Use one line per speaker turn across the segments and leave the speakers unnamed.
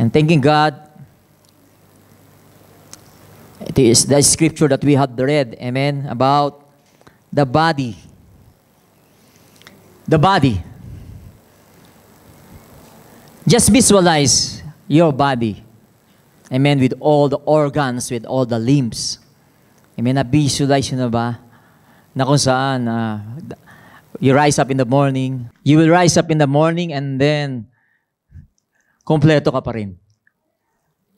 And thanking God, it is the scripture that we had read, amen, about the body. The body. Just visualize your body. Amen, with all the organs, with all the limbs. Amen, na-visualize nyo na ba? Na kung saan, you rise up in the morning, you will rise up in the morning and then, kompleto ka pa rin.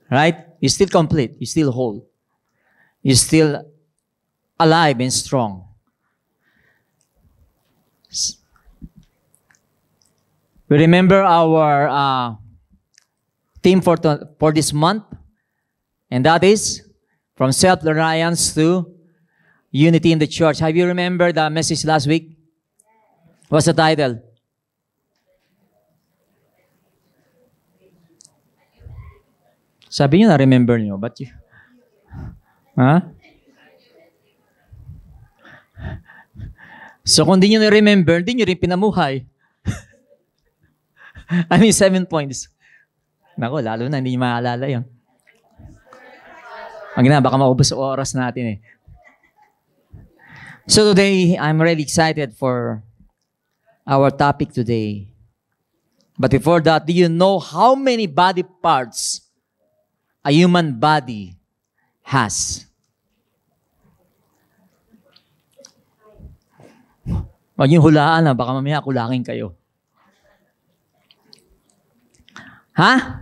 Right? You're still complete. You're still whole. You're still alive and strong. We remember our theme for this month, and that is from self-reliance to unity in the church. Have you remembered the message last week? What's the title? Sabi nyo na-remember nyo, but you... Huh? So kung di nyo na-remember, di nyo rin pinamuhay. 7 points. Nako, lalo na, hindi nyo maalala yun. Baka maubos sa oras natin eh. So today, I'm really excited for our topic today. But before that, do you know how many body parts a human body has? Huwag yung hulaan na, baka mamaya kulangin kayo. Ha?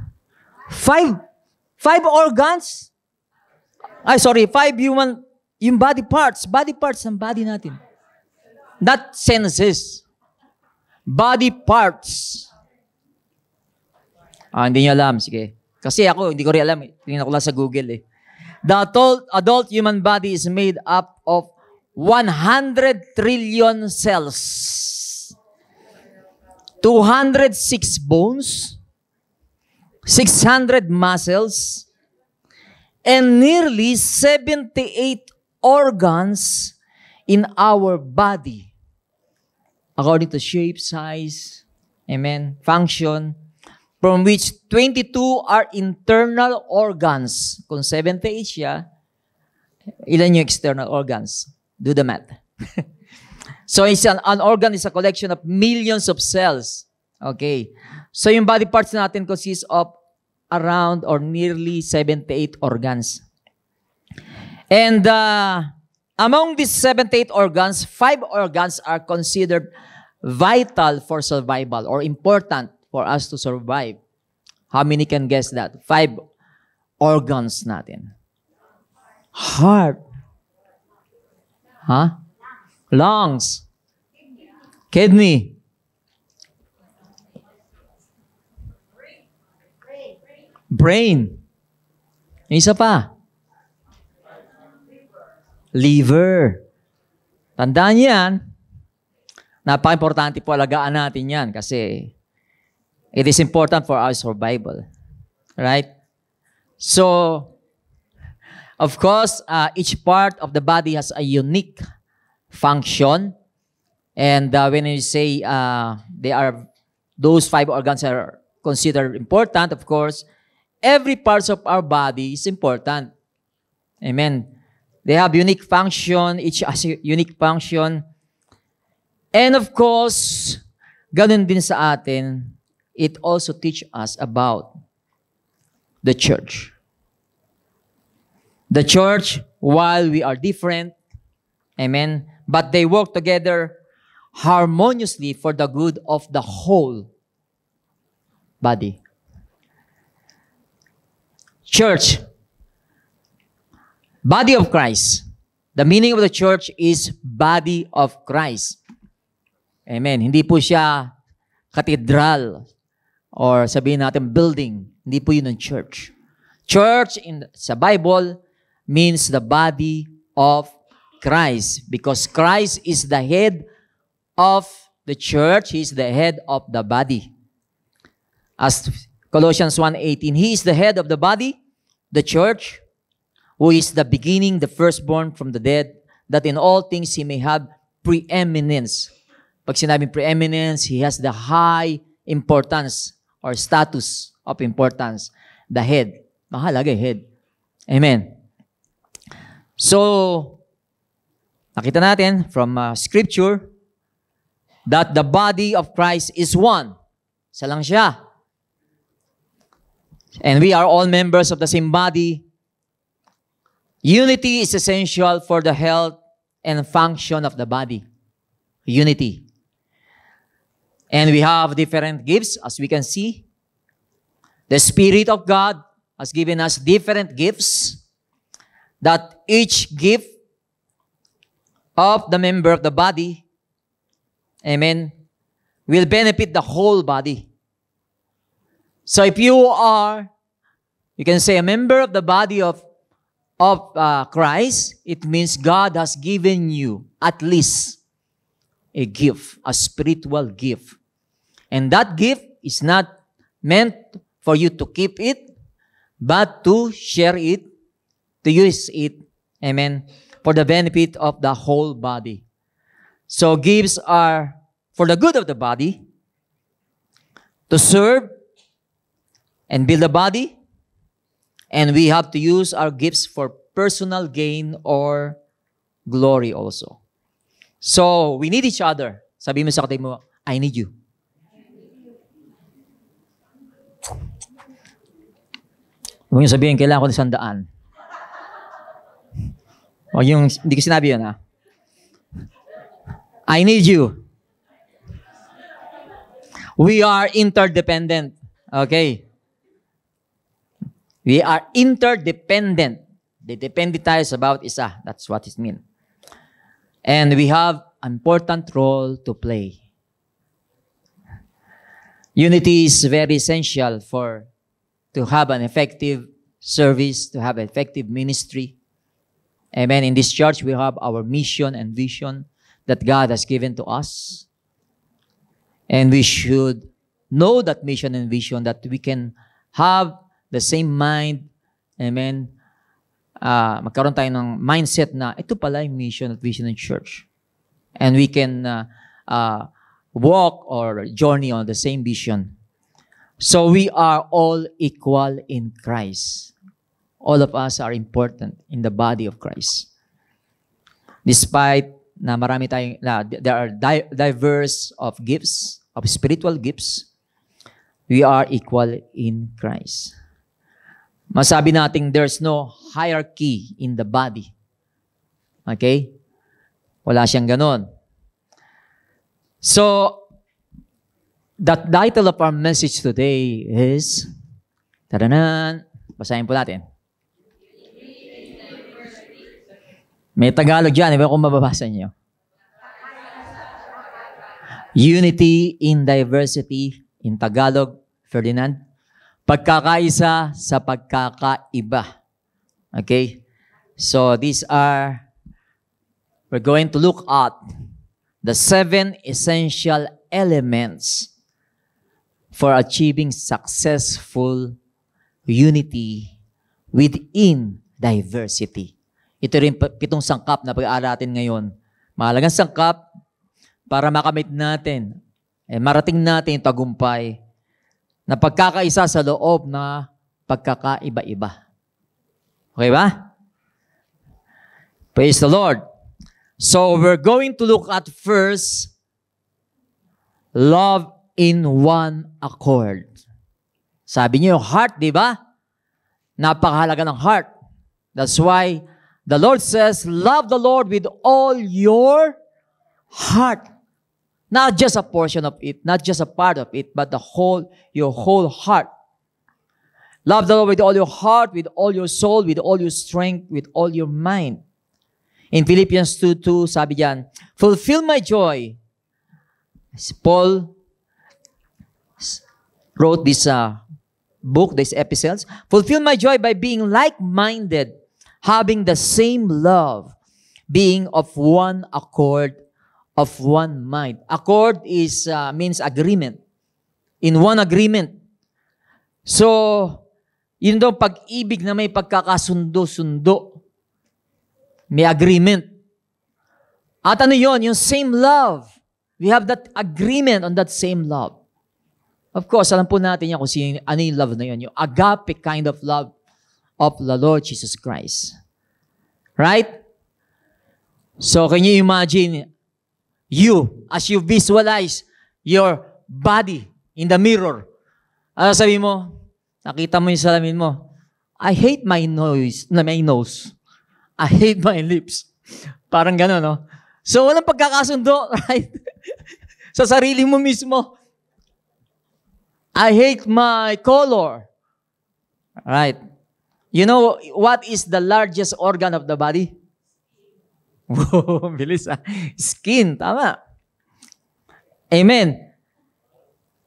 5 organs? 5 yung body parts. Body parts ng body natin. Not senses. Body parts. Hindi niyo alam. Sige. Kasi ako, hindi ko rin alam. Tingnan ko lang sa Google eh. The adult human body is made up of 100 trillion cells, 206 bones, 600 muscles, and nearly 78 organs in our body. According to shape, size, amen, function, from which 22 are internal organs. Kung 78 siya, ilan yung external organs? Do the math. So an organ is a collection of millions of cells. Okay. So yung body parts natin consists of around or nearly 78 organs. And among these 78 organs, 5 organs are considered vital for survival or important for us to survive. How many can guess that? 5 organs natin. Heart. Huh? Lungs. Kidney. Brain. Isa pa. Liver. Tandaan yan. Napaka-importante po, alagaan natin yan kasi it is important for our survival. Right? So, of course, each part of the body has a unique function. And when you say those 5 organs are considered important, of course, every part of our body is important. Amen. They have unique function. Each has a unique function. And of course, ganun din sa atin, it also teaches us about the church. The church, while we are different, amen, but they work together harmoniously for the good of the whole body. Church, body of Christ. The meaning of the church is body of Christ. Amen. Hindi po siya cathedral or sabihin natin building. Hindi po yun ang church. Church sa Bible means the body of Christ because Christ is the head of the church. He is the head of the body. As Colossians 1:18, He is the head of the body, the church, who is the beginning, the firstborn from the dead, that in all things He may have preeminence. Pag sinabing preeminence, He has the high importance or status. of importance. The head. Mahalaga head. Amen. So, nakita natin from Scripture that the body of Christ is one. Isa lang siya. And we are all members of the same body. Unity is essential for the health and function of the body. Unity. And we have different gifts, as we can see. The Spirit of God has given us different gifts, that each gift of the member of the body, amen, will benefit the whole body. So if you are, you can say, a member of the body of Christ, it means God has given you at least a gift, a spiritual gift. And that gift is not meant for you to keep it, but to share it, to use it, amen, for the benefit of the whole body. So gifts are for the good of the body, to serve and build the body, and we have to use our gifts for personal gain or glory also. So, we need each other. Sabi mo sa katabi mo, I need you. Huwag yung sabihin, kailangan ko ng 100. O yung, hindi ko sinabi yun, ha? I need you. We are interdependent. Okay? We are interdependent. Depende tayo sa bawat isa. That's what it means. And we have an important role to play. Unity is very essential to have an effective service, to have effective ministry. Amen. In this church, we have our mission and vision that God has given to us. And we should know that mission and vision, that we can have the same mind. Amen. Magkaroon tayo ng mindset na ito pala yung mission at vision ng church. And we can walk or journey on the same vision. So we are all equal in Christ. All of us are important in the body of Christ. Despite na marami tayong, there are diverse of gifts, of spiritual gifts, we are equal in Christ. Masabi natin there's no hierarchy in the body. Okay? Wala siyang ganon. So, the title of our message today is, tadanan, basahin po natin. May Tagalog dyan, iba kung mababasa niyo. Unity in diversity, in Tagalog, Ferdinand. Pagkakaisa sa pagkakaiba. Okay? So, we're going to look at the 7 essential elements for achieving successful unity within diversity. Ito rin 7 sangkap na pag-aaratin ngayon. Mahalagang sangkap para makamit natin, marating natin yung tagumpay na pagkakaisa sa loob na pagkakaiba-iba. Okay ba? Praise the Lord. So, we're going to look at first, love in one accord. Sabi niyo, heart, di ba? Napakahalaga ng heart. That's why the Lord says, love the Lord with all your heart. Not just a portion of it, not just a part of it, but your whole heart. Love the Lord with all your heart, with all your soul, with all your strength, with all your mind. In Philippians 2:2, sabi diyan, fulfill my joy. Paul wrote this book, these epistles. Fulfill my joy by being like-minded, having the same love, being of one accord, of one mind. Accord means agreement. In one agreement. So, yun daw pag-ibig na may pagkakasundo-sundo. May agreement. At ano yun? Yung same love. We have that agreement on that same love. Of course, alam po natin yan kung ano yung love na yun. Yung agape kind of love of the Lord Jesus Christ. Right? So, can you imagine as you visualize your body in the mirror? Ano sabi mo? Nakita mo yung salamin mo. I hate my nose. I hate my lips. Parang gano'n, no? So, walang pagkakasundo, right? Sa sarili mo mismo. I hate my color. Right. You know what is the largest organ of the body? Wow, bilis ah. Skin, tama. Amen.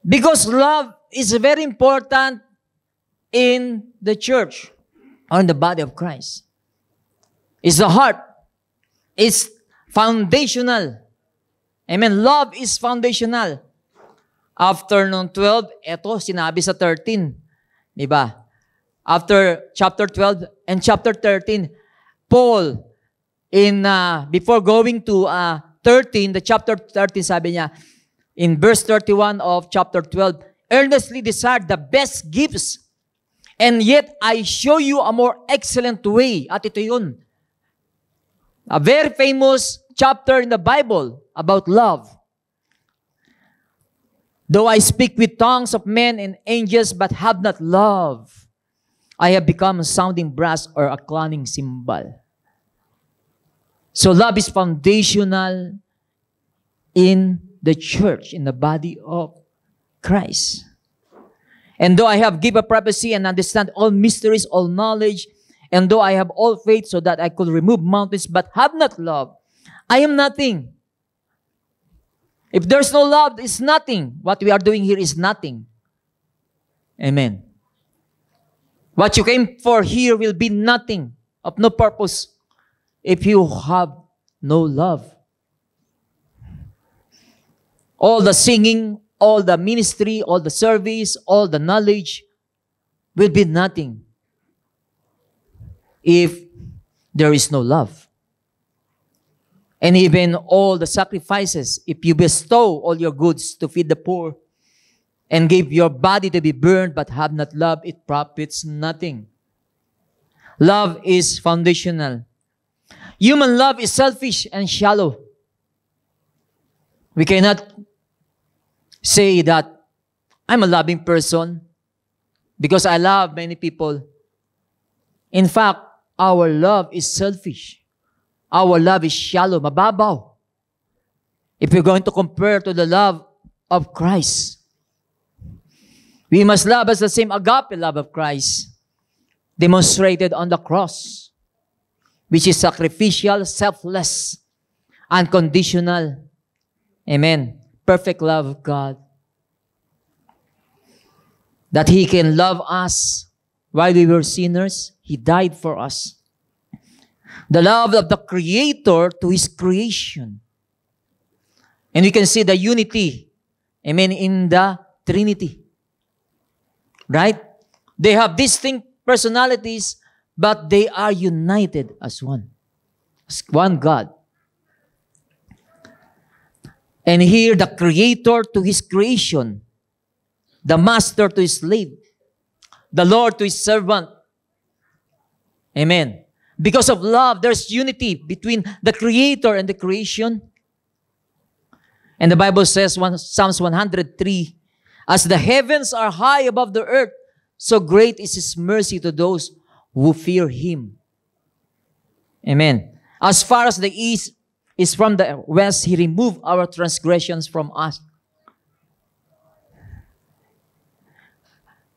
Because love is very important in the church or in the body of Christ. It's the heart. It's foundational. Amen. Love is foundational. After nung 12, eto, sinabi sa 13. Diba? After chapter 12 and chapter 13, Paul, before going to 13, the chapter 13, sabi niya, in verse 31 of chapter 12, earnestly desired the best gifts, and yet I show you a more excellent way. At ito yun. A very famous chapter in the Bible about love. Though I speak with tongues of men and angels, but have not love, I have become a sounding brass or a clanging cymbal. So love is foundational in the church, in the body of Christ. And though I have given prophecy and understand all mysteries, all knowledge, and though I have all faith so that I could remove mountains, but have not love, I am nothing. If there's no love, it's nothing. What we are doing here is nothing. Amen. What you came for here will be nothing, of no purpose, if you have no love. All the singing, all the ministry, all the service, all the knowledge will be nothing if there is no love. And even all the sacrifices, if you bestow all your goods to feed the poor and give your body to be burned but have not love, it profits nothing. Love is foundational. Human love is selfish and shallow. We cannot say that I'm a loving person because I love many people. In fact, our love is selfish. Our love is shallow, mababaw. If you're going to compare to the love of Christ, we must love as the same agape love of Christ demonstrated on the cross, which is sacrificial, selfless, unconditional. Amen. Perfect love of God. That He can love us while we were sinners. He died for us. The love of the Creator to His creation. And we can see the unity, amen, in the Trinity. Right? They have distinct personalities, but they are united as one. As one God. And here, the Creator to His creation, the Master to His slave, the Lord to His servant. Amen. Because of love, there's unity between the Creator and the creation. And the Bible says, Psalms 103, as the heavens are high above the earth, so great is His mercy to those who fear Him. Amen. As far as the east is from the west, He removed our transgressions from us.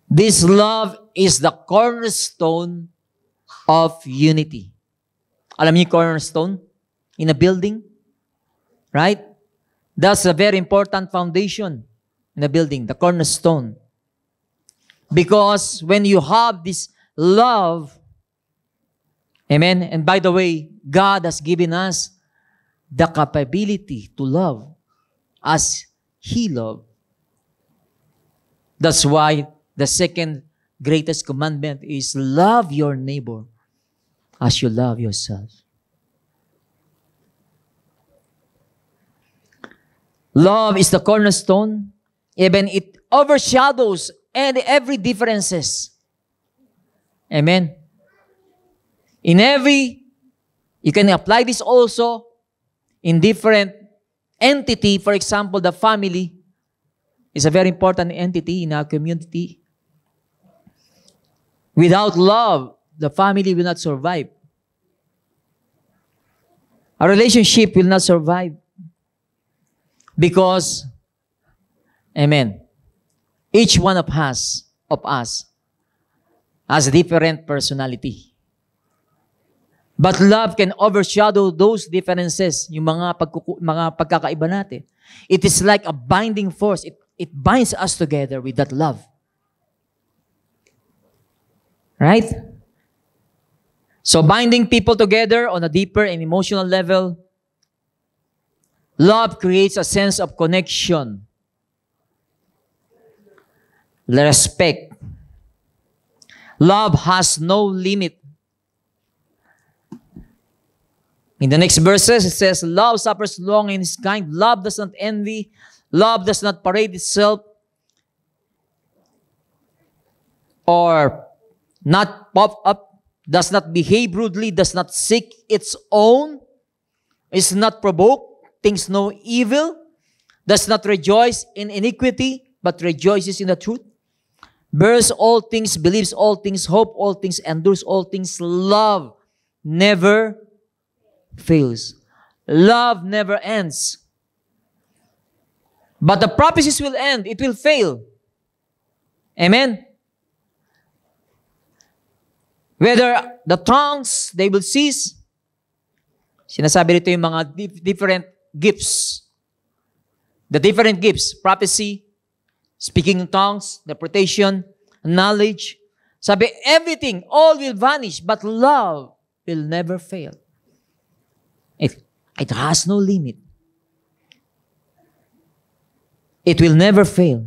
This love is the cornerstone of unity. Alam niyo cornerstone? In a building? Right? That's a very important foundation in a building, the cornerstone. Because when you have this love, amen, and by the way, God has given us the capability to love as He loved. That's why the second greatest commandment is love your neighbor as you love yourself. Love is the cornerstone. Even it overshadows and every differences. Amen. You can apply this also in different entity. For example, the family is a very important entity in our community. Without love, the family will not survive. A relationship will not survive. Because, amen, each one of us has a different personality. But love can overshadow those differences, yung mga pagkakaiba natin. It is like a binding force. It binds us together with that love. Right? So binding people together on a deeper and emotional level, love creates a sense of connection, respect. Love has no limit. In the next verses, it says, love suffers long and is kind. Love does not envy. Love does not parade itself or not puff up, does not behave rudely, does not seek its own, is not provoked, thinks no evil, does not rejoice in iniquity, but rejoices in the truth, bears all things, believes all things, hope all things, endures all things. Love never fails. Love never ends. But the prophecies will end. It will fail. Amen? Whether the tongues, they will cease. Sinasabi rito yung mga different gifts. The different gifts. Prophecy, speaking in tongues, interpretation, knowledge. Sabi, everything, all will vanish, but love will never fail. It has no limit. It will never fail.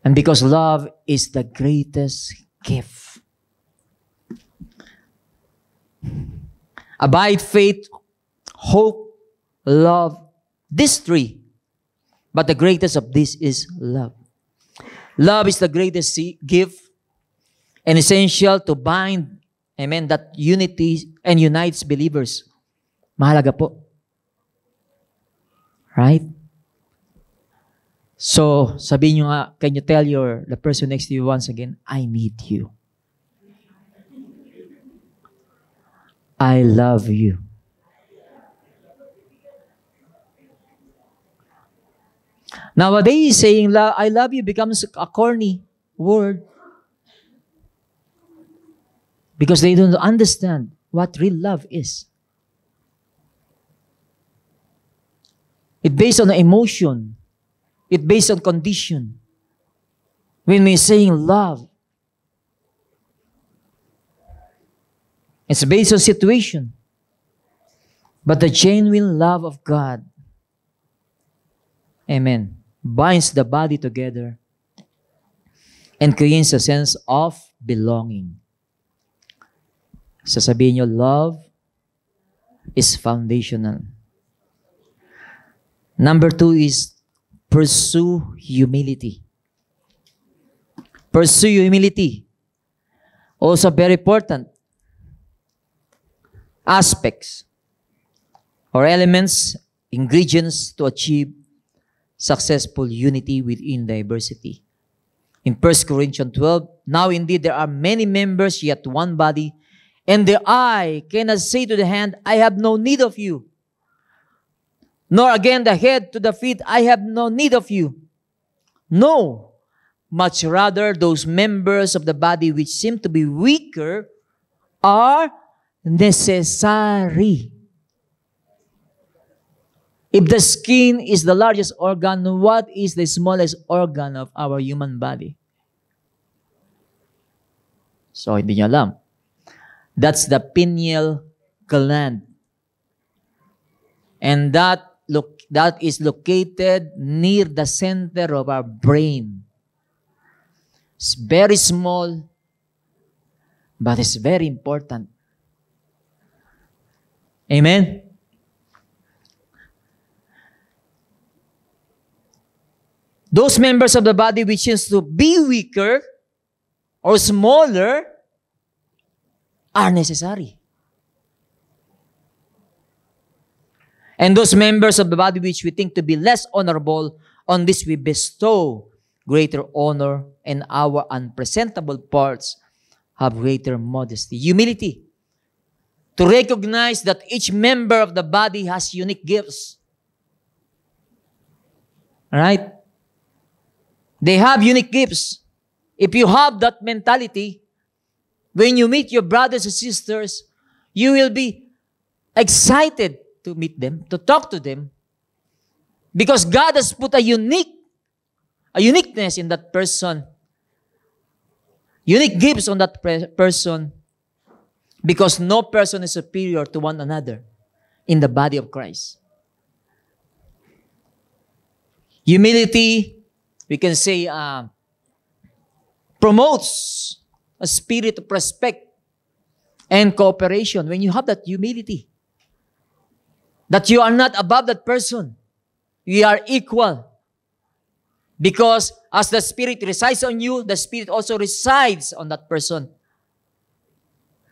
And because love is the greatest gift. Abide, faith, hope, love. These three. But the greatest of this is love. Love is the greatest gift and essential to bind, amen, that unity and unites believers. Mahalaga po. Right? So, sabihin nyo nga, can you tell the person next to you once again, I need you. I love you. Nowadays, saying I love you becomes a corny word because they don't understand what real love is. It's based on emotion. It's based on condition. When we're saying love, it's based on situation. But the genuine love of God, amen, binds the body together and creates a sense of belonging. Sasabihin nyo, love is foundational. Number 2 is pursue humility. Pursue humility. Also very important aspects or elements, ingredients to achieve successful unity within diversity. In 1 Corinthians 12, now indeed there are many members, yet one body, and the eye cannot say to the hand, I have no need of you. Nor again the head to the feet, I have no need of you. No, much rather those members of the body which seem to be weaker are necessary. If the skin is the largest organ, what is the smallest organ of our human body? So, hindi niya alam. That's the pineal gland. And that is located near the center of our brain. It's very small, but it's very important. Amen? Those members of the body which seems to be weaker or smaller are necessary. And those members of the body which we think to be less honorable, on this we bestow greater honor, and our unpresentable parts have greater modesty. Humility. To recognize that each member of the body has unique gifts. Alright? They have unique gifts. If you have that mentality, when you meet your brothers and sisters, you will be excited to meet them, to talk to them, because God has put a uniqueness in that person, unique gifts on that person, because no person is superior to one another in the body of Christ. Humility, we can say, promotes a spirit of respect and cooperation. When you have that humility, that you are not above that person, you are equal. Because as the Spirit resides on you, the Spirit also resides on that person.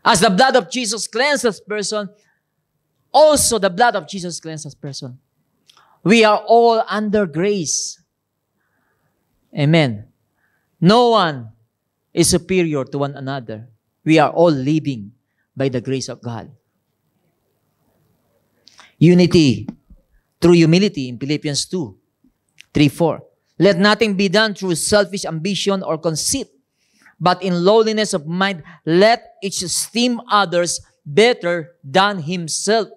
As the blood of Jesus cleanses person, also the blood of Jesus cleanses person. We are all under grace. Amen. No one is superior to one another. We are all living by the grace of God. Unity through humility in Philippians 2:3-4. Let nothing be done through selfish ambition or conceit, but in lowliness of mind, let each esteem others better than himself.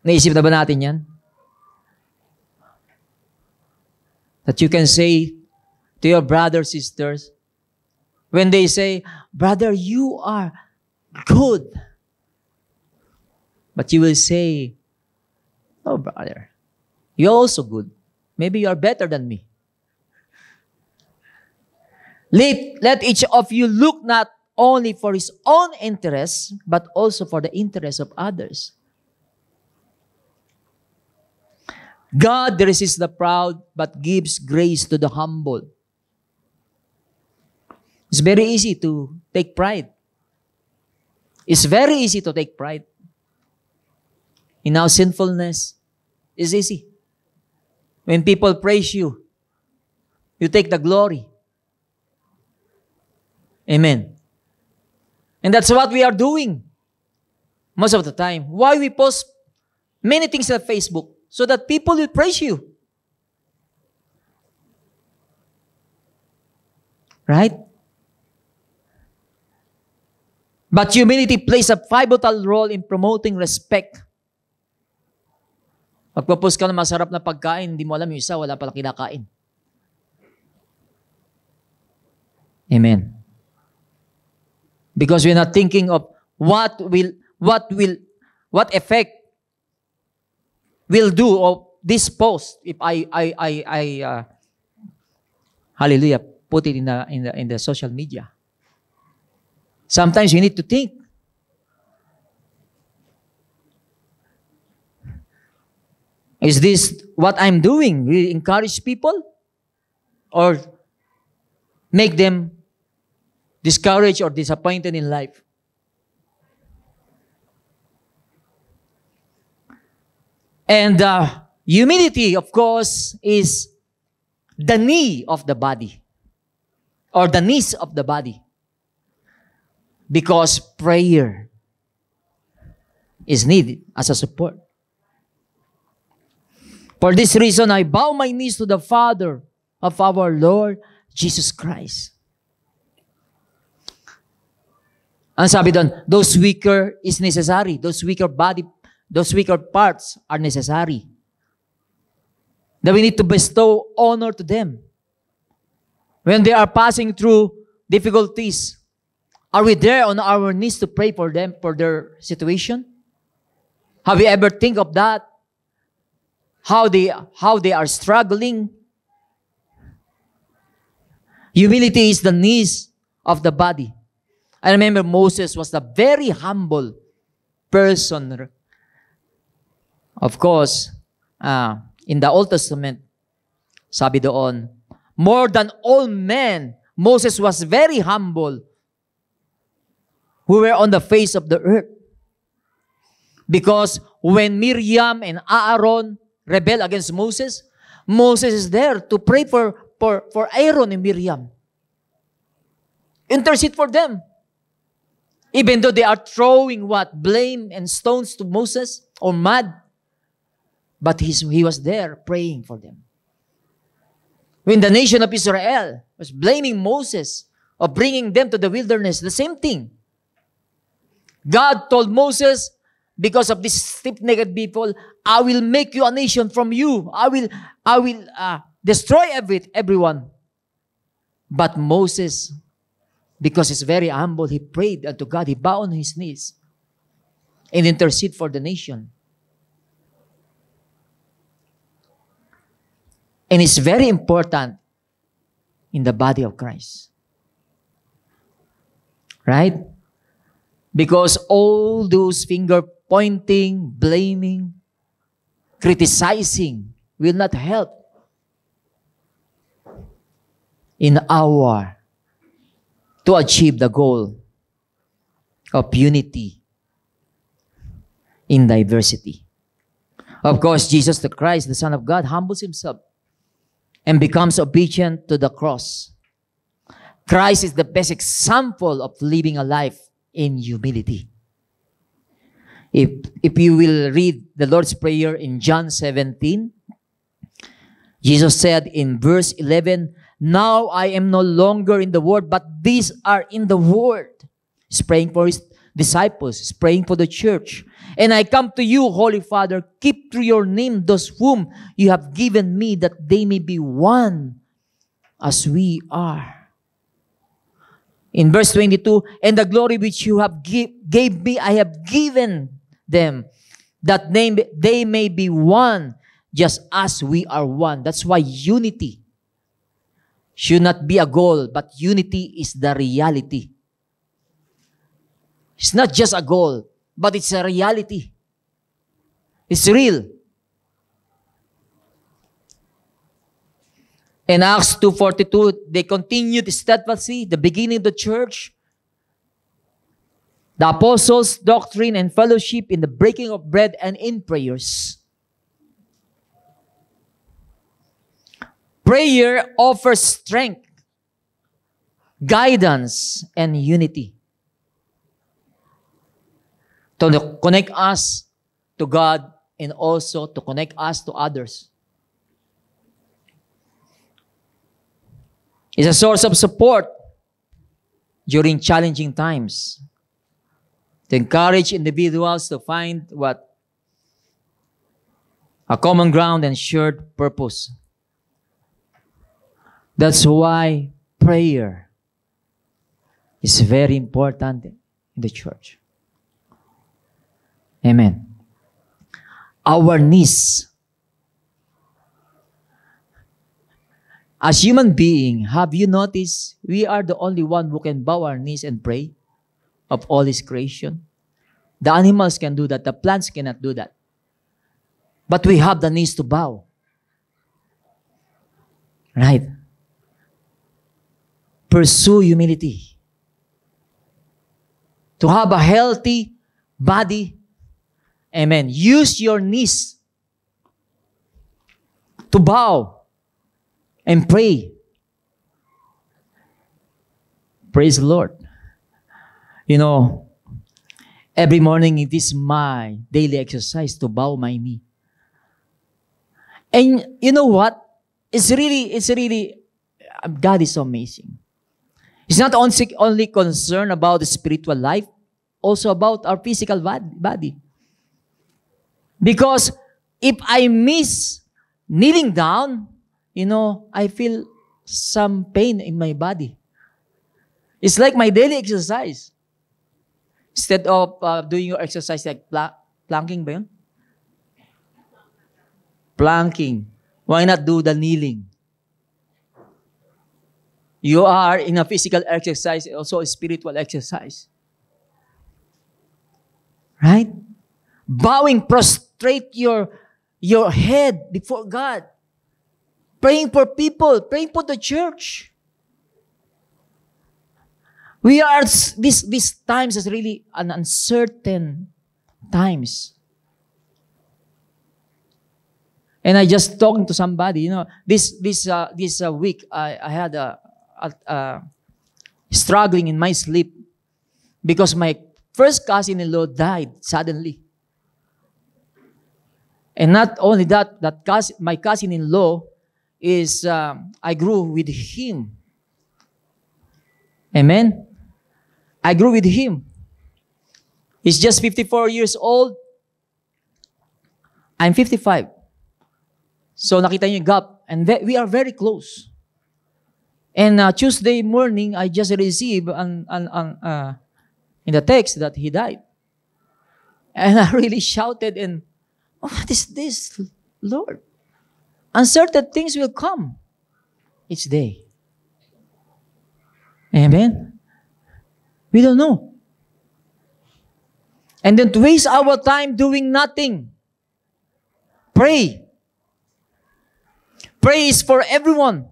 Naisip na ba natin yan? That you can say to your brothers, sisters, when they say, brother, you are good. But you will say, oh, brother, you're also good. Maybe you are better than me. Let each of you look not only for his own interests, but also for the interests of others. God resists the proud, but gives grace to the humble. It's very easy to take pride. It's very easy to take pride. In our sinfulness, it's easy. When people praise you, you take the glory. Amen. And that's what we are doing most of the time. Why we post many things on Facebook? So that people will praise you. Right? But humility plays a pivotal role in promoting respect. Magpo-post ka ng masarap na pagkain, hindi mo alam yung isa, wala pala kinakain. Amen. Because we're not thinking of what effect will do of this post if I hallelujah, put it in the social media. Sometimes you need to think. Is this what I'm doing? Will it encourage people? Or make them discouraged or disappointed in life? And humility, of course, is the knee of the body, or the knees of the body, because prayer is needed as a support. For this reason, I bow my knees to the Father of our Lord Jesus Christ. Ang sabi doon, those weaker is necessary. Those weaker parts are necessary. That we need to bestow honor to them. When they are passing through difficulties, are we there on our knees to pray for them, for their situation? Have you ever think of that? How they are struggling? Humility is the knees of the body. I remember Moses was a very humble person. Of course, In the Old Testament, sabi doon, more than all men, Moses was very humble who were on the face of the earth. Because when Miriam and Aaron rebel against Moses, Moses is there to pray for Aaron and Miriam. Intercede for them. Even though they are throwing blame and stones to Moses or mud, but he was there praying for them. When the nation of Israel was blaming Moses of bringing them to the wilderness, the same thing. God told Moses, because of these stiff-necked people, I will make you a nation from you. I will destroy everyone. But Moses, because he's very humble, he prayed unto God. He bowed on his knees and intercede for the nation. And it's very important in the body of Christ. Right? Because all those finger pointing, blaming, criticizing will not help in to achieve the goal of unity in diversity. Of course, Jesus the Christ, the Son of God, humbles himself and becomes obedient to the cross. Christ is the best example of living a life in humility. If you will read the Lord's Prayer in John 17, Jesus said in verse 11, now I am no longer in the world, but these are in the world. He's praying for his disciples. He's praying for the church. And I come to you, Holy Father, keep through your name those whom you have given me, that they may be one as we are. In verse 22, and the glory which you have gave me, I have given them, that they may be one, just as we are one. That's why unity should not be a goal, but unity is the reality. It's not just a goal, but it's a reality. It's real. In Acts 2:42, they continued steadfastly, the beginning of the church, the apostles' doctrine and fellowship, in the breaking of bread and in prayers. Prayer offers strength, guidance, and unity to connect us to God and also to connect us to others. It's a source of support during challenging times, to encourage individuals to find a common ground and shared purpose. That's why prayer is very important in the church. Amen. Our knees. As human beings, have you noticed we are the only one who can bow our knees and pray of all His creation? The animals can do that. The plants cannot do that. But we have the knees to bow. Right? Pursue humility. To have a healthy body. Amen. Use your knees to bow and pray. Praise the Lord. You know, every morning it is my daily exercise to bow my knee. And you know what? It's really, God is so amazing. He's not only concerned about the spiritual life, also about our physical body. Because if I miss kneeling down, you know, I feel some pain in my body. It's like my daily exercise. Instead of doing your exercise like planking ba yun? Planking. Why not do the kneeling? You are in a physical exercise, also a spiritual exercise. Right? Bowing, prostrate your your head before God. Praying for people, praying for the church. We are, these times is really an uncertain times. And I just talking to somebody, this week I had a struggling in my sleep because my first cousin-in-law died suddenly. And not only that my cousin-in-law is, I grew with him. Amen? I grew with him. He's just 54 years old. I'm 55. So nakita niyo yung gap. And we are very close. And Tuesday morning, I just received in the text that he died. And I really shouted and, what is this, Lord? Uncertain things will come each day. Amen? We don't know. And then to waste our time doing nothing. Pray. Pray is for everyone.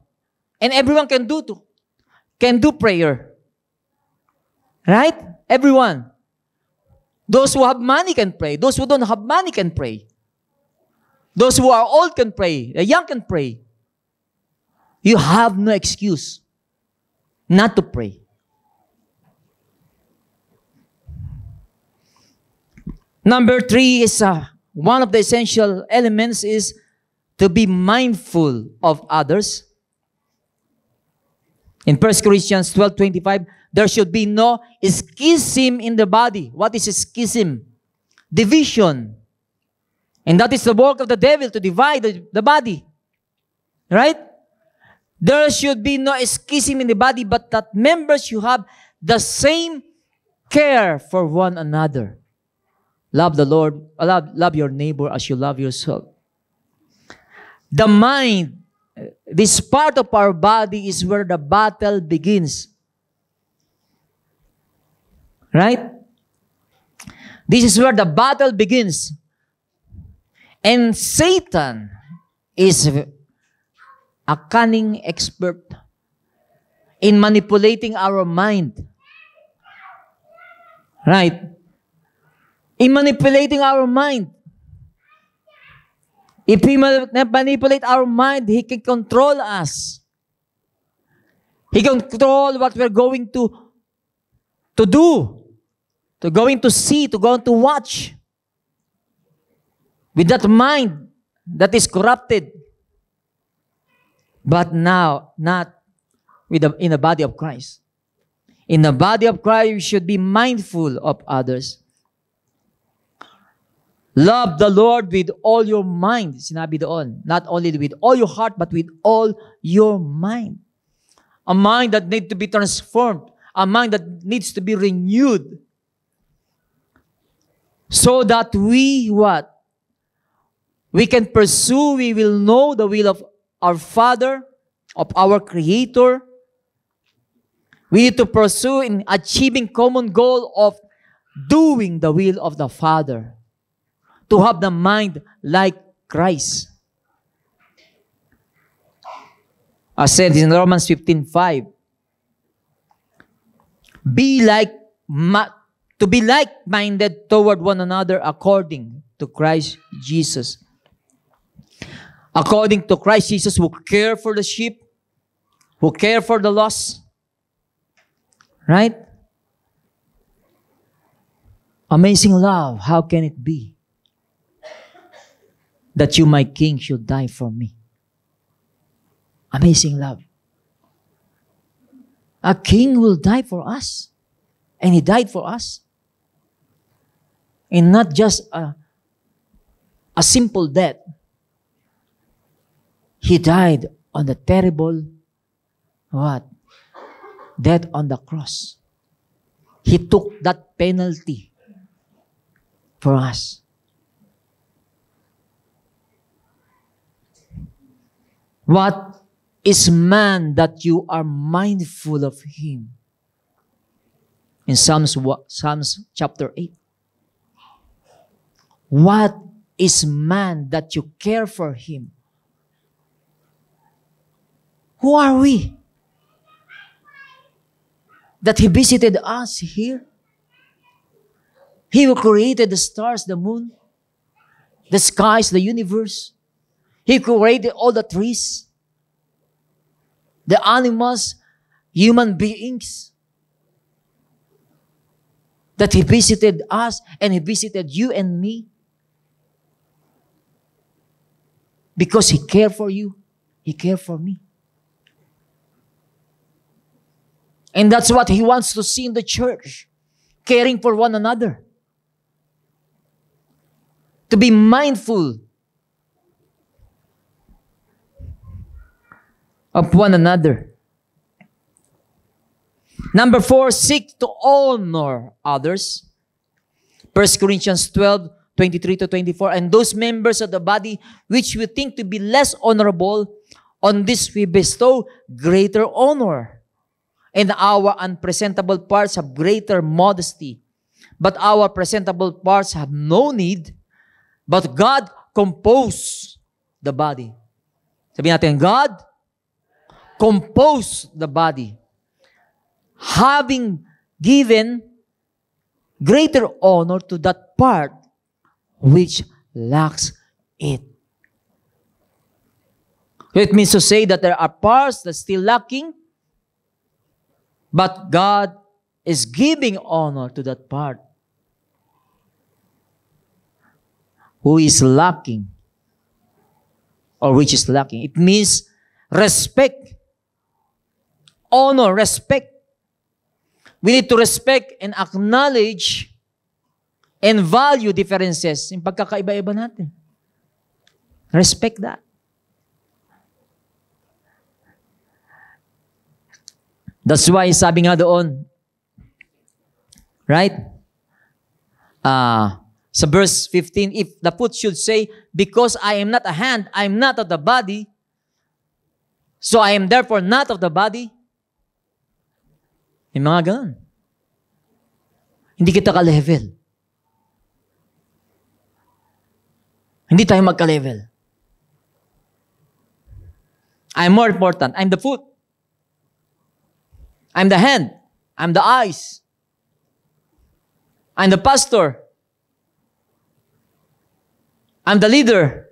And everyone can do prayer. Right? Everyone. Those who have money can pray. Those who don't have money can pray. Those who are old can pray. The young can pray. You have no excuse not to pray. Number 3 is one of the essential elements is to be mindful of others. In 1 Corinthians 12:25, there should be no schism in the body. What is a schism? Division. And that is the work of the devil, to divide the body. Right? There should be no schism in the body, but that members should have the same care for one another. Love the Lord, love your neighbor as you love yourself. The mind, this part of our body is where the battle begins. Right? This is where the battle begins. And Satan is a cunning expert in manipulating our mind. Right? In manipulating our mind. If he manipulate our mind, he can control us. He can control what we're going to do, to going to see, to going to watch. With that mind that is corrupted. But now, not in the body of Christ. In the body of Christ, we should be mindful of others. Love the Lord with all your mind. Sinabi doon. Not only with all your heart, but with all your mind. A mind that needs to be transformed. A mind that needs to be renewed. So that we, what? We can pursue, we will know the will of our Father, of our Creator. We need to pursue in achieving common goal of doing the will of the Father. To have the mind like Christ. As said in Romans 15:5, to be like-minded toward one another according to Christ Jesus. According to Christ Jesus, who care for the sheep, who care for the lost. Right? Amazing love, how can it be? That you, my King, should die for me. Amazing love. A king will die for us. And he died for us. And not just a simple death. He died on the terrible, what? Death on the cross. He took that penalty for us. What is man that you are mindful of him? In Psalms chapter 8. What is man that you care for him? Who are we? That he visited us here. He who created the stars, the moon, the skies, the universe. He created all the trees, the animals, human beings. That he visited us and he visited you and me. Because he cared for you. He cared for me. And that's what he wants to see in the church. Caring for one another. To be mindful of one another. Number 4, seek to honor others. 1 Corinthians 12, 23 to 24. And those members of the body which we think to be less honorable, on this we bestow greater honor. And our unpresentable parts have greater modesty. But our presentable parts have no need. But God composed the body. Sabihin natin, God composed the body, having given greater honor to that part which lacks it. It means to say that there are parts that still lacking, but God is giving honor to that part who is lacking, or which is lacking. It means respect, honor, respect. We need to respect and acknowledge and value differences in pagkakaiba-iba natin. Respect that. That's why sabi nga doon, right? Sa verse 15, if the foot should say, because I am not a hand, I am not of the body, so I am therefore not of the body. Yung mga ganun. Hindi kita ka-level. Hindi tayo magka-level. I'm more important. I'm the foot. I'm the hand. I'm the eyes. I'm the pastor. I'm the leader.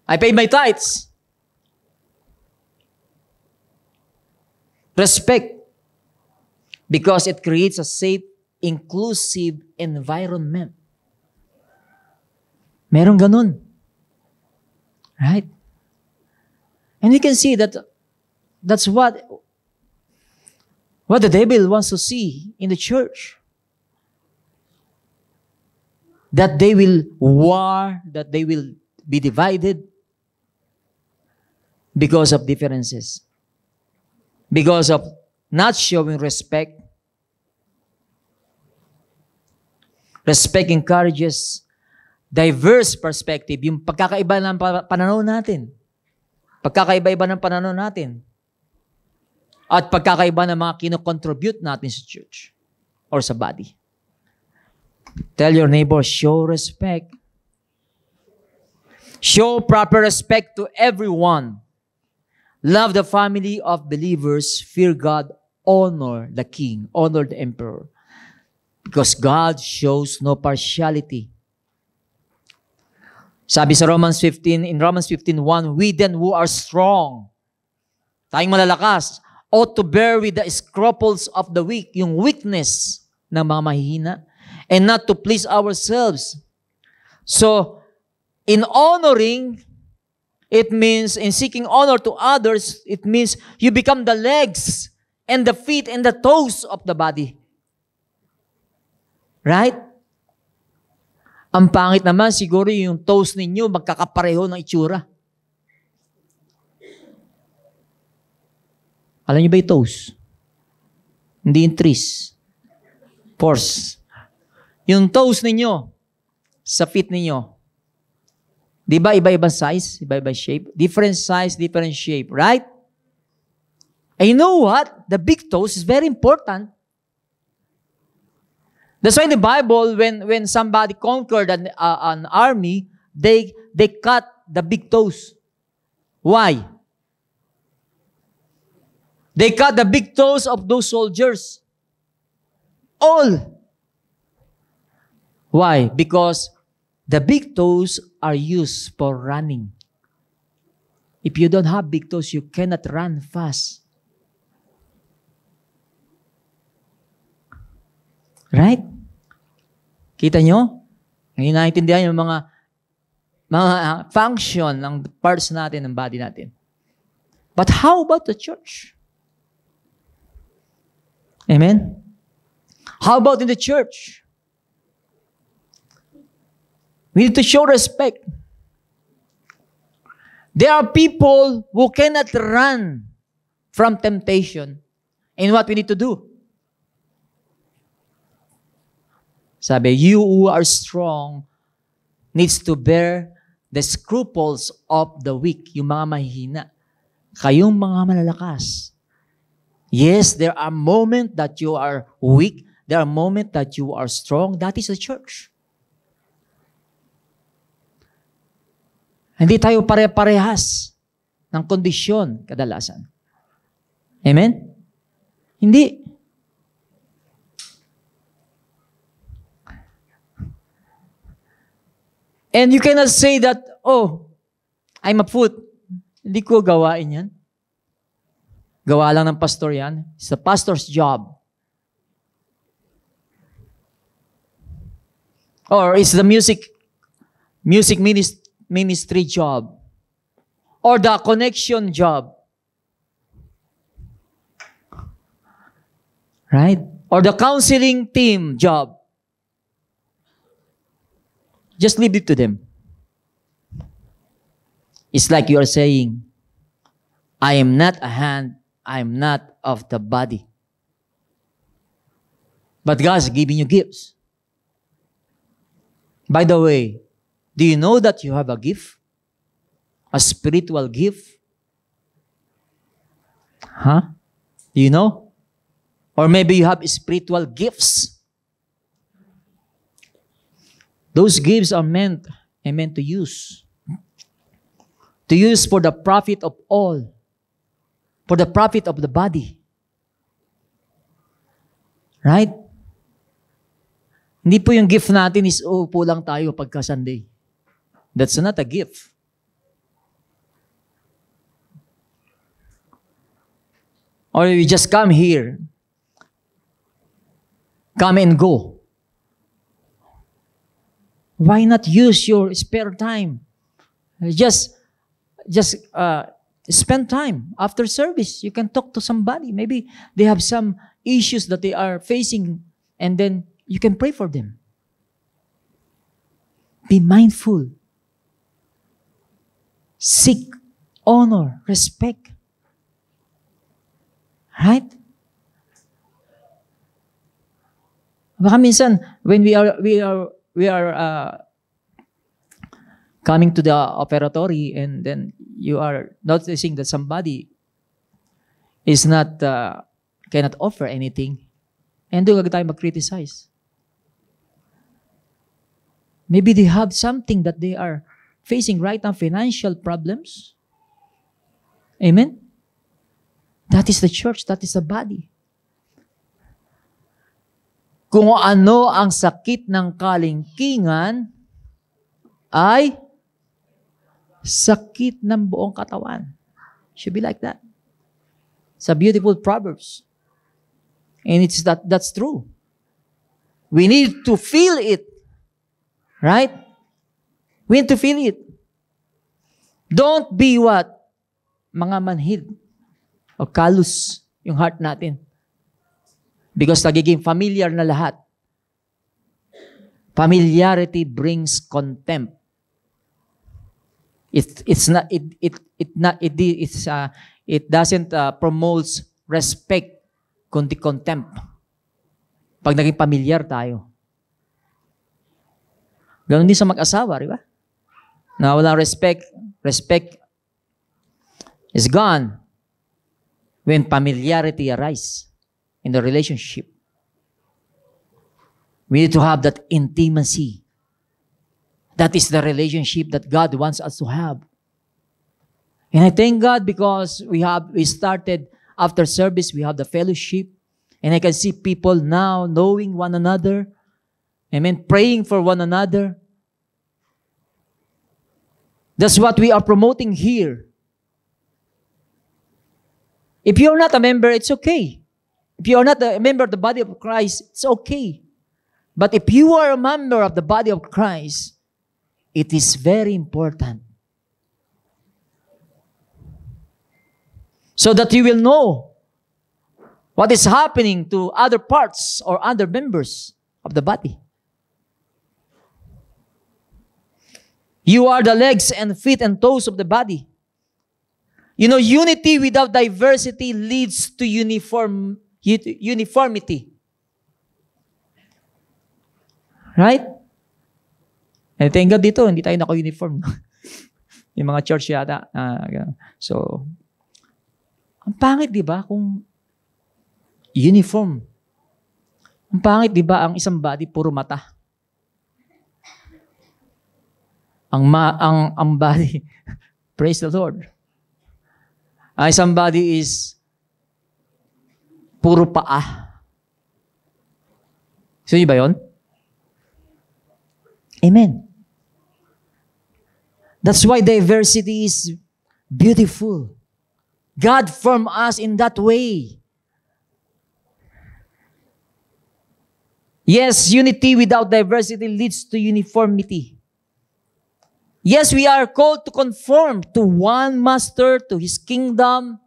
I pay my tithes. Respect. Because it creates a safe, inclusive environment. Merong ganun. Right? And we can see that that's what the devil wants to see in the church. That they will war, that they will be divided because of differences. Because of not showing respect. Respect encourages diverse perspective. Yung pagkakaiba ng pananaw natin. Pagkakaiba-iba ng pananaw natin. At pagkakaiba ng mga kinocontribute natin sa church or sa body. Tell your neighbor, show respect. Show proper respect to everyone. Love the family of believers. Fear God. Honor the king. Honor the emperor. Because God shows no partiality. Sabi sa Romans 15, in Romans 15:1, we then who are strong, tayong malalakas, ought to bear with the scruples of the weak, yung weakness ng mga mahihina, and not to please ourselves. So, in honoring, it means, in seeking honor to others, it means you become the legs and the feet and the toes of the body. Right? Ang pangit naman, siguro yung toes ninyo magkakapareho ng itsura. Alam niyo ba yung toes? Hindi yung trees. Pores. Yung toes ninyo, sa feet ninyo, di ba iba-ibang size, iba-ibang shape? Different size, different shape, right? And you know what? The big toes is very important. That's why in the Bible, when somebody conquered an army, they cut the big toes. Why? They cut the big toes of those soldiers. All. Why? Because the big toes are used for running. If you don't have big toes, you cannot run fast. Right? Kita nyo? Ngayon naiintindihan yung mga function ng parts natin, ng body natin. But how about the church? Amen? How about in the church? We need to show respect. There are people who cannot run from temptation. And what we need to do? Sabi, you who are strong needs to bear the scruples of the weak, yung mga mahihina. Kayong mga malalakas. Yes, there are moments that you are weak. There are moments that you are strong. That is the church. Hindi tayo pare-parehas ng kondisyon kadalasan. Amen? Hindi. And you cannot say that, oh, I'm a foot. Hindi ko gawain yan. Gawa lang ng pastor yan. It's the pastor's job. Or it's the music ministry job. Or the connection job. Right? Or the counseling team job. Just leave it to them. It's like you are saying, I am not a hand, I am not of the body. But God's giving you gifts. By the way, do you know that you have a gift? A spiritual gift? Huh? Do you know? Or maybe you have spiritual gifts. Those gifts are meant to use. To use for the profit of all. For the profit of the body. Right? Hindi po yung gift natin is, upo lang tayo pagka Sunday. That's not a gift. Or you just come here. Come and go. Why not use your spare time? Just spend time after service. You can talk to somebody. Maybe they have some issues that they are facing, and then you can pray for them. Be mindful. Seek honor, respect. Right? Baka minsan when we are coming to the operatory, and then you are noticing that somebody is not cannot offer anything, and doon agad tayo mag-criticize. Maybe they have something that they are facing right now, financial problems. Amen? That is the church, that is the body. Kung ano ang sakit ng kalingkingan ay sakit ng buong katawan. Should be like that. It's a beautiful Proverbs. And that's true. We need to feel it. Right? We need to feel it. Don't be what? Mga manhid. O kalus yung heart natin. Because nagiging familiar na lahat. Familiarity brings contempt. It doesn't promotes respect, kundi contempt. Pag naging familiar tayo. Ganon din sa mag-asawa, di ba? Na walang respect is gone when familiarity arises in the relationship. We need to have that intimacy. That is the relationship that God wants us to have. And I thank God because we started after service, we have the fellowship. And I can see people now knowing one another. Amen. Praying for one another. That's what we are promoting here. If you're not a member, it's okay. If you are not a member of the body of Christ, it's okay. But if you are a member of the body of Christ, it is very important. So that you will know what is happening to other parts or other members of the body. You are the legs and feet and toes of the body. You know, unity without diversity leads to uniformity. Right? And thank God dito, hindi tayo naka-uniform. Yung mga church yata. So, ang pangit, di ba, kung uniform. Ang pangit, di ba, ang isang body, puro mata. Ang body, praise the Lord. Ang isang body is puro paa. So, yun ba yun? Amen. That's why diversity is beautiful. God formed us in that way. Yes, unity without diversity leads to uniformity. Yes, we are called to conform to one master, to his kingdom.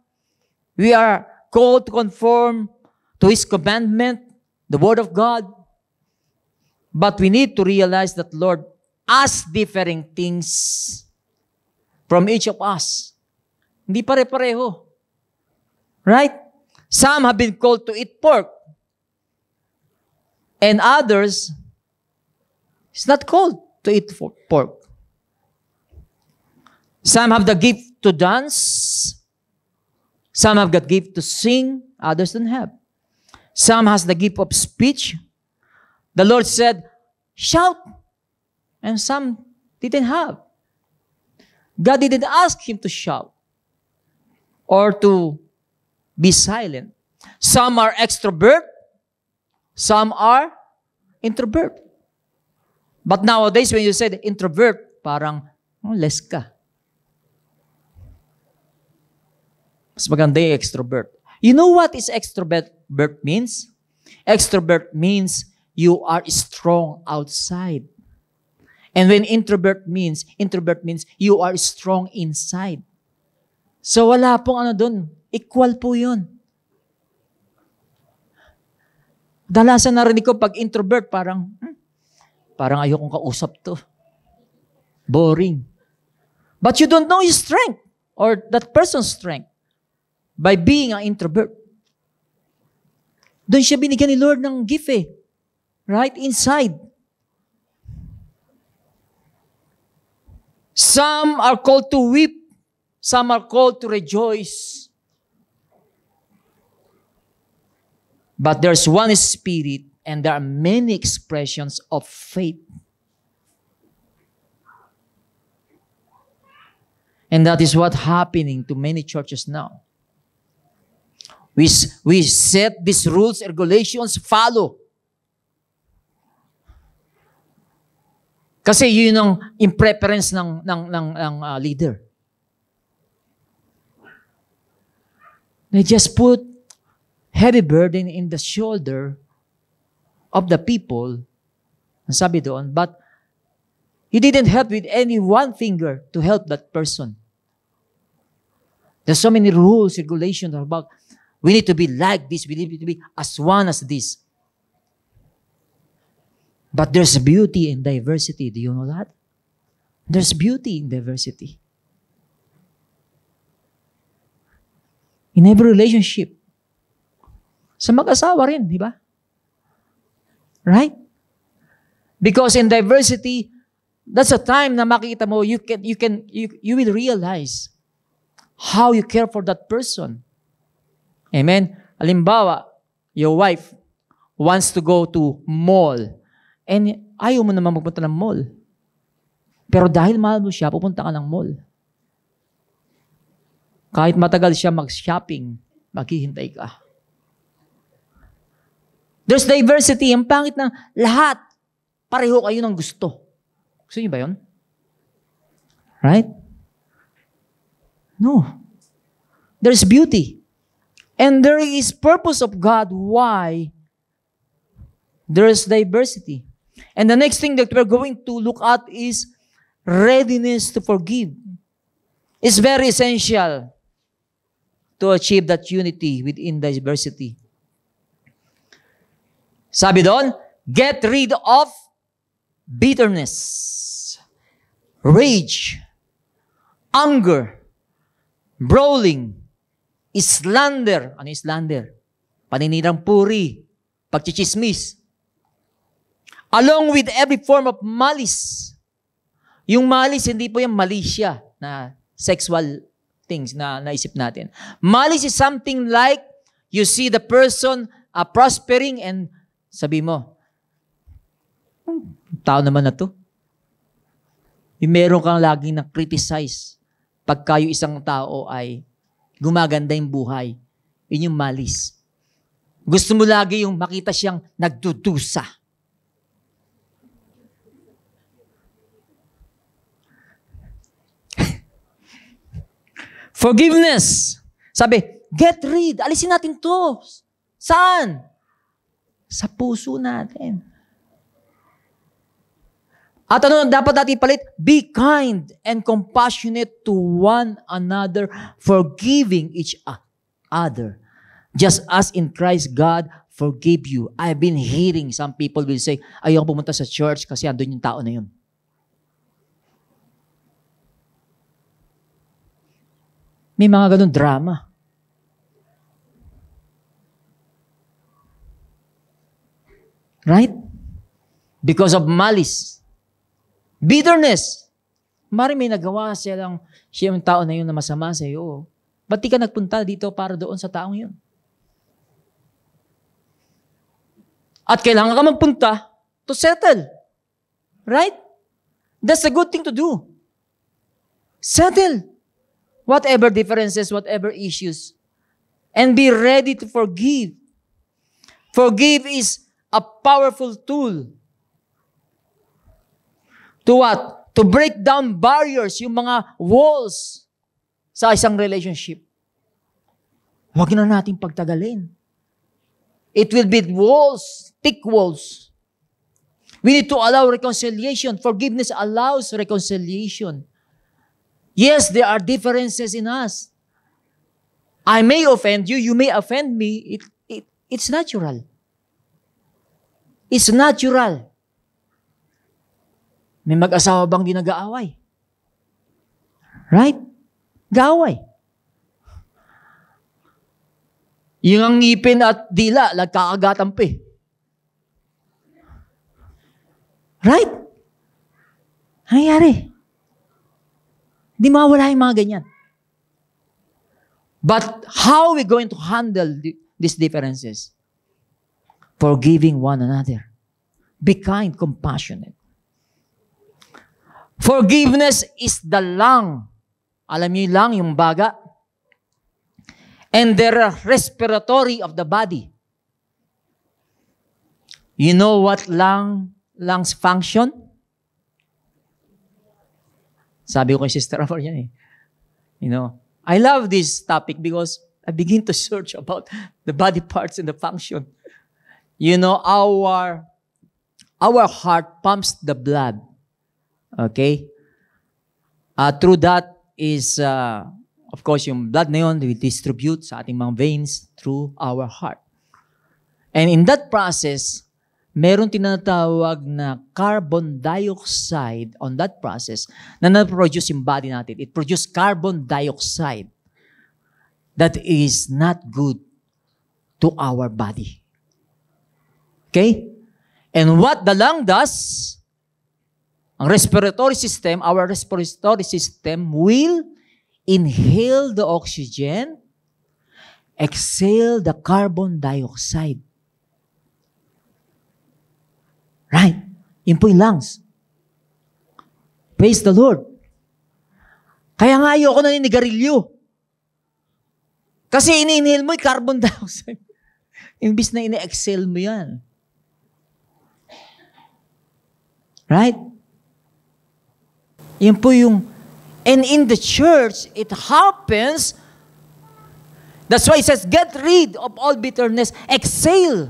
We are called to conform to his commandment, the word of God. But we need to realize that Lord asks differing things from each of us. Hindi pare-pareho. Right? Some have been called to eat pork. And others is not called to eat pork. Some have the gift to dance. Some have the gift to sing. Others don't have. Some has the gift of speech. The Lord said, shout. And some didn't have. God didn't ask him to shout or to be silent. Some are extrovert. Some are introvert. But nowadays, when you say introvert, parang less ka. Mas maganda yung extrovert. You know what is extrovert means? Extrovert means you are strong outside. And when introvert means you are strong inside. So wala pong ano dun. Equal po yun. Dalasan narinig ko pag introvert, parang ayokong kausap to. Boring. But you don't know his strength or that person's strength by being an introvert. Doon siya binigyan ni Lord ng gift eh. Right inside. Some are called to weep. Some are called to rejoice. But there's one Spirit and there are many expressions of faith. And that is what's happening to many churches now. We set these rules and regulations, follow. Kasi yun ang in preference ng leader. They just put heavy burden in the shoulder of the people. Ang sabi doon, but he didn't help with any one finger to help that person. There's so many rules, regulations about we need to be like this, we need to be as one as this. But there's beauty in diversity. Do you know that? There's beauty in diversity. In every relationship. Sa mag-asawa rin, di ba? Right? Because in diversity, that's a time na makita mo, you will realize how you care for that person. Amen? Halimbawa, your wife wants to go to mall And ayaw mo naman magpunta ng mall. Pero dahil mahal mo siya, pupunta ka ng mall. Kahit matagal siya mag-shopping, maghihintay ka. There's diversity. Ang pangit na lahat, pareho kayo ng gusto. Gusto niyo ba yun? Right? No. There's beauty. And there is purpose of God why there's diversity. And the next thing that we're going to look at is readiness to forgive. It's very essential to achieve that unity within diversity. Sabi doon, get rid of bitterness, rage, anger, brawling, slander. Ano yung slander? Paninirang puri, pagchichismis. Along with every form of malice. Yung malice, hindi po yung malisya na sexual things na naisip natin. Malice is something like you see the person prospering and sabi mo, tao naman na to. Yung meron kang laging na-criticize pagka yung isang tao ay gumaganda yung buhay. Yun yung malice. Gusto mo lagi yung makita siyang nagdudusa. Forgiveness. Sabi, get rid. Alisin natin to. Saan? Sa puso natin. At ano dapat natin ipalit? Be kind and compassionate to one another, forgiving each other. Just as in Christ God forgave you. I've been hearing some people will say, ayoko pumunta sa church kasi andun yung tao na yun. May mga ganun drama. Right? Because of malice. Bitterness. Mari may nagawa siya yung tao na yun na masama sa iyo. Ba't di ka nagpunta dito para doon sa taong yun? At kailangan ka magpunta to settle. Right? That's a good thing to do. Settle. Whatever differences, whatever issues. And be ready to forgive. Forgive is a powerful tool. To what? To break down barriers, yung mga walls sa isang relationship. Huwag na natin pagtagalin. It will be walls, thick walls. We need to allow reconciliation. Forgiveness allows reconciliation. Yes, there are differences in us. I may offend you, you may offend me. It's natural. It's natural. May mag-asawa bang di nag-aaway? Right? Gaaway. Yung ang ngipin at dila, nagkakagatampi. Right? Nangyayari. Hindi mawala yung mga ganyan. But how are we going to handle these differences? Forgiving one another. Be kind, compassionate. Forgiveness is the lung. Alam niyo yung lung, yung baga? And the respiratory of the body. You know what lungs function? Sabi ko kay Sister Amor yan eh. You know, I love this topic because I begin to search about the body parts and the function. You know, our heart pumps the blood. Okay? Through that is, of course, yung blood na yun, we distribute sa ating mga veins through our heart. And in that process, meron tinatawag na carbon dioxide on that process na na-produce yung body natin. It produces carbon dioxide that is not good to our body. Okay? And what the lung does, ang respiratory system, our respiratory system will inhale the oxygen, exhale the carbon dioxide. Right? Yun po yung lungs. Praise the Lord. Kaya nga ayoko na ninigarilyo. Kasi ini-inhale mo yung carbon dioxide. Imbis na ine-exhale mo yan. Right? Yun po yung, and in the church, it happens, that's why it says, get rid of all bitterness, exhale.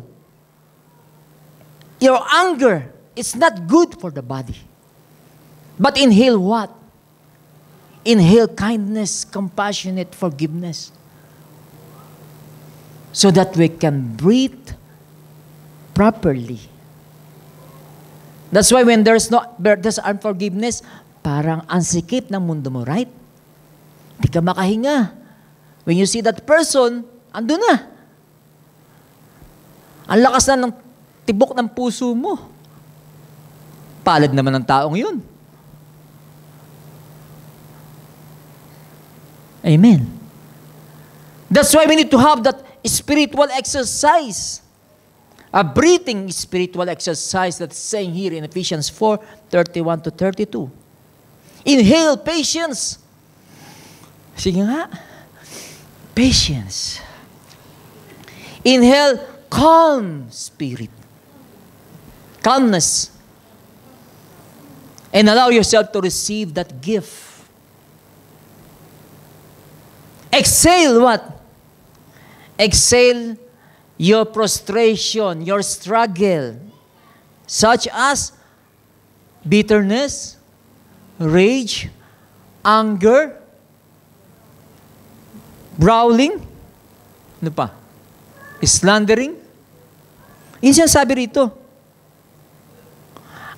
Your anger, it's not good for the body. But inhale what? Inhale kindness, compassionate forgiveness. So that we can breathe properly. That's why when there's unforgiveness, parang ansikip ng mundo mo, right? Hindi ka makahinga. When you see that person, andun na. Ang lakas na ng tibok ng puso mo. Palad naman ng taong yun. Amen. That's why we need to have that spiritual exercise. A breathing spiritual exercise that's saying here in Ephesians 4:31-32. Inhale patience. Sige nga. Patience. Inhale calm spirit. Calmness. And allow yourself to receive that gift. Exhale what? Exhale your frustration, your struggle, such as bitterness, rage, anger, brawling, ano pa? Slandering. Yun siya sabi rito.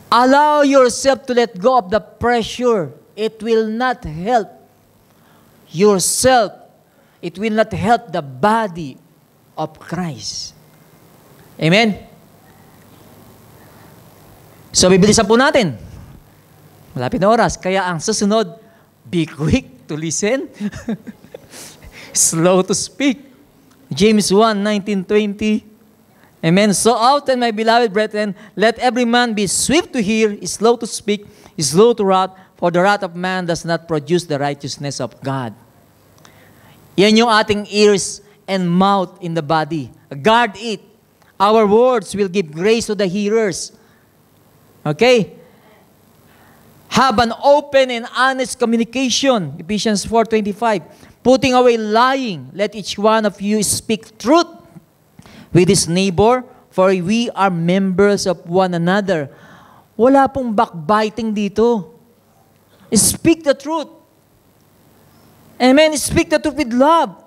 Allow yourself to let go of the pressure. It will not help yourself. It will not help the body of Christ. Amen? So, bibilisan po natin. Malapit na oras. Kaya ang susunod, be quick to listen, slow to speak. James 1:19-20. Amen. So often, my beloved brethren, let every man be swift to hear, slow to speak, slow to wrath, for the wrath of man does not produce the righteousness of God. Yan yung ating ears and mouth in the body. Guard it. Our words will give grace to the hearers. Okay? Have an open and honest communication. Ephesians 4:25. Putting away lying, let each one of you speak truth with his neighbor, for we are members of one another. Wala pong backbiting dito. Speak the truth. Amen. Speak the truth with love.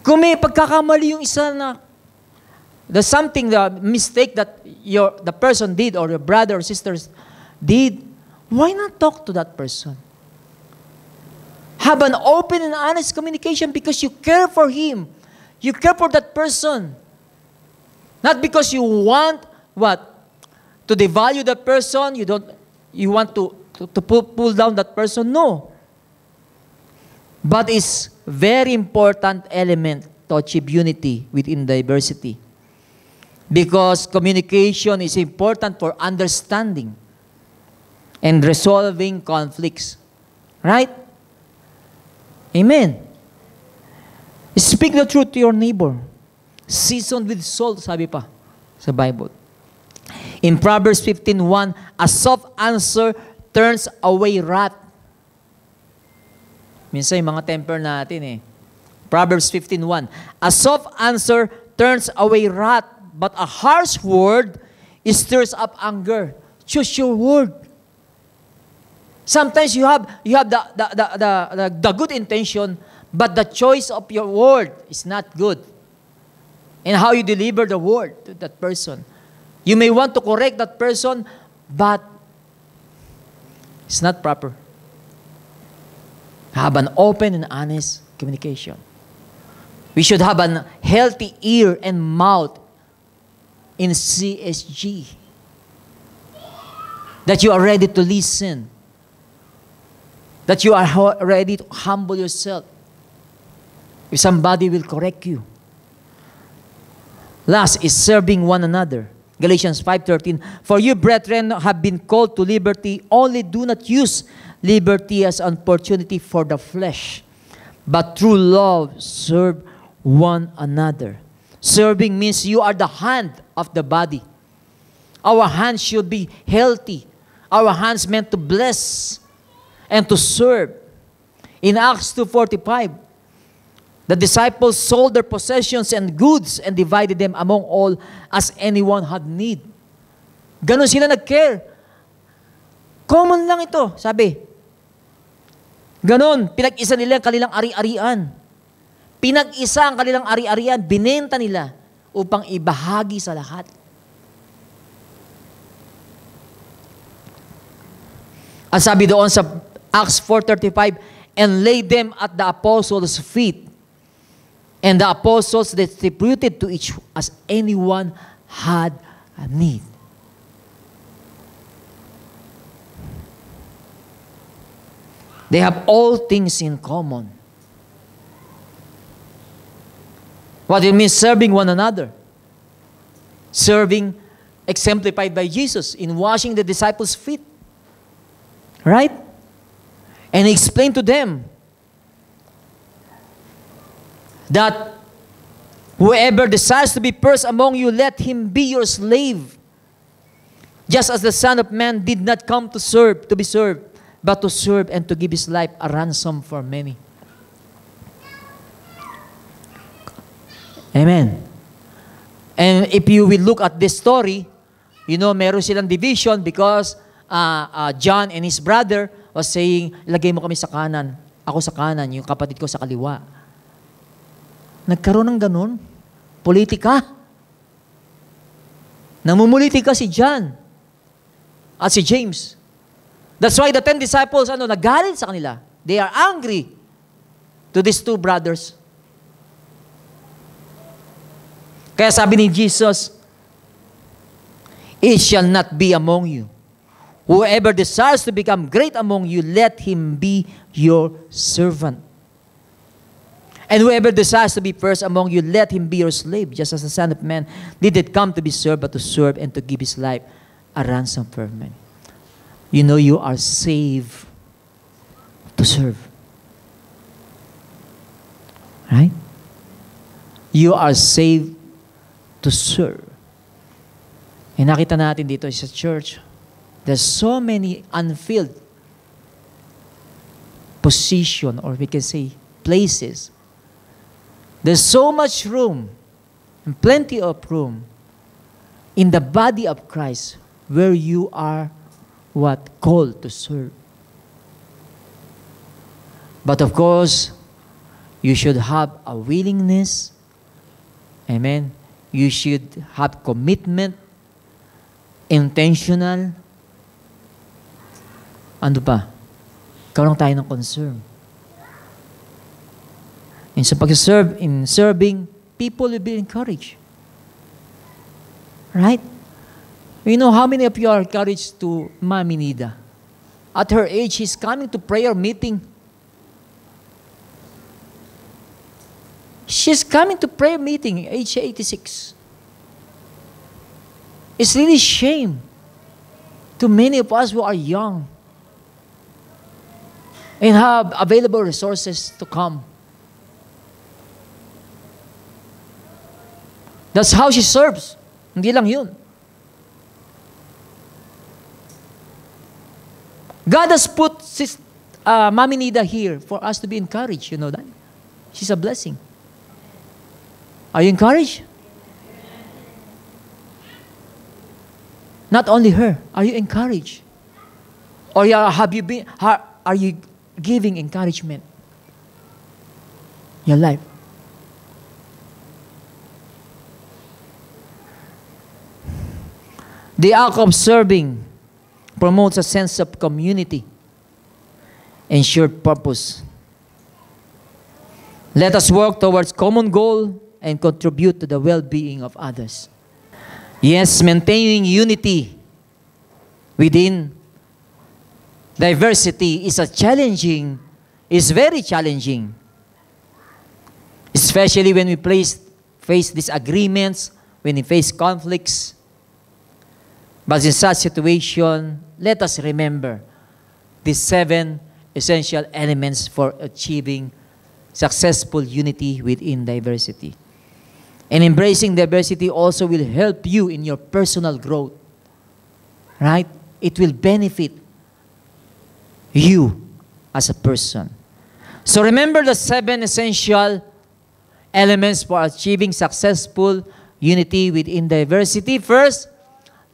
Kung may pagkakamali yung isa na the mistake that the person did or your brother or sisters did, why not talk to that person? Have an open and honest communication because you care for him. You care for that person. Not because you want what? To devalue that person. You want to pull down that person. No. But it's very important element to achieve unity within diversity. Because communication is important for understanding and resolving conflicts. Right? Amen. Speak the truth to your neighbor. Seasoned with salt, sabi pa sa Bible. In Proverbs 15:1, a soft answer turns away wrath. Minsan yung mga temper natin eh. Proverbs 15:1, a soft answer turns away wrath, but a harsh word stirs up anger. Choose your word. Sometimes you have the good intention, but the choice of your word is not good. And how you deliver the word to that person. You may want to correct that person, but it's not proper. Have an open and honest communication. We should have a healthy ear and mouth in CSG. That you are ready to listen. That you are ready to humble yourself. If somebody will correct you. Last is serving one another. Galatians 5:13, for you, brethren, have been called to liberty, only do not use liberty as an opportunity for the flesh, but through love serve one another. Serving means you are the hand of the body. Our hands should be healthy. Our hands meant to bless and to serve. In Acts 2:45, the disciples sold their possessions and goods and divided them among all as anyone had need. Ganon sila nag-care. Common lang ito, sabi. Ganon, pinag-isa nila ang kanilang ari-arian. Pinag-isa ang kanilang ari-arian, binenta nila upang ibahagi sa lahat. Ang sabi doon sa Acts 4:35, and laid them at the apostles' feet. And the apostles distributed to each as anyone had a need. They have all things in common. What it means, serving one another. Serving, exemplified by Jesus in washing the disciples' feet. Right? And he explained to them that whoever desires to be first among you, let him be your slave. Just as the Son of Man did not come to serve, to be served, but to serve and to give his life a ransom for many. Amen. And if you will look at this story, you know, meron silang division because John and his brother was saying, ilagay mo kami sa kanan, ako sa kanan, yung kapatid ko sa kaliwa. Nagkaroon ng ganun. Politika. Namumulitika si John at si James. That's why the 10 disciples, nagalit sa kanila. They are angry to these two brothers. Kaya sabi ni Jesus, it shall not be among you. Whoever desires to become great among you, let him be your servant. And whoever desires to be first among you, let him be your slave, just as the Son of Man did not come to be served, but to serve and to give his life a ransom for many. You know you are saved to serve. Right? You are saved to serve. E nakita natin dito sa church, there's so many unfilled position, or we can say places. There's so much room and plenty of room in the body of Christ where you are called to serve. But of course, you should have a willingness. Amen. You should have commitment, intentional. Ano pa? Karoon tayo ng concern. And sa pag-serve, in serving, people will be encouraged. Right? You know how many of you are encouraged to Mami Nida? At her age, she's coming to prayer meeting. She's coming to prayer meeting, age 86. It's really shame to many of us who are young and have available resources to come. That's how she serves. Hindi lang yun. God has put Mami Nida here for us to be encouraged. You know that? She's a blessing. Are you encouraged? Not only her. Are you encouraged? Or are you giving encouragement? Your life. The act of serving promotes a sense of community and shared purpose. Let us work towards common goal and contribute to the well-being of others. Yes, maintaining unity within diversity is very challenging. Especially when we face disagreements, when we face conflicts. But in such situation, let us remember these 7 essential elements for achieving successful unity within diversity. And embracing diversity also will help you in your personal growth. Right? It will benefit you as a person. So remember the 7 essential elements for achieving successful unity within diversity. First,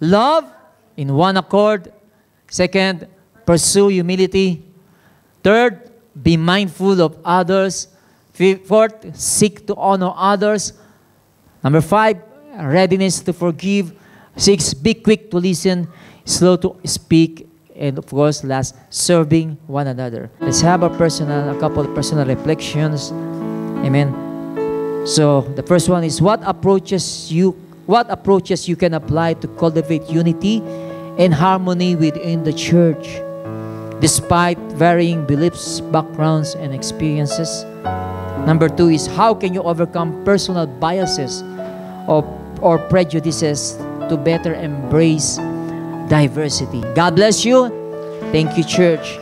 love in one accord. Second, pursue humility. Third, be mindful of others. Fourth, seek to honor others. Number 5, readiness to forgive. 6, be quick to listen, slow to speak. And of course, last, serving one another. Let's have a couple of personal reflections. Amen. So the first one is what approaches you can apply to cultivate unity and harmony within the church, despite varying beliefs, backgrounds, and experiences. Number 2 is how can you overcome personal biases or prejudices to better embrace diversity. God bless you. Thank you, church.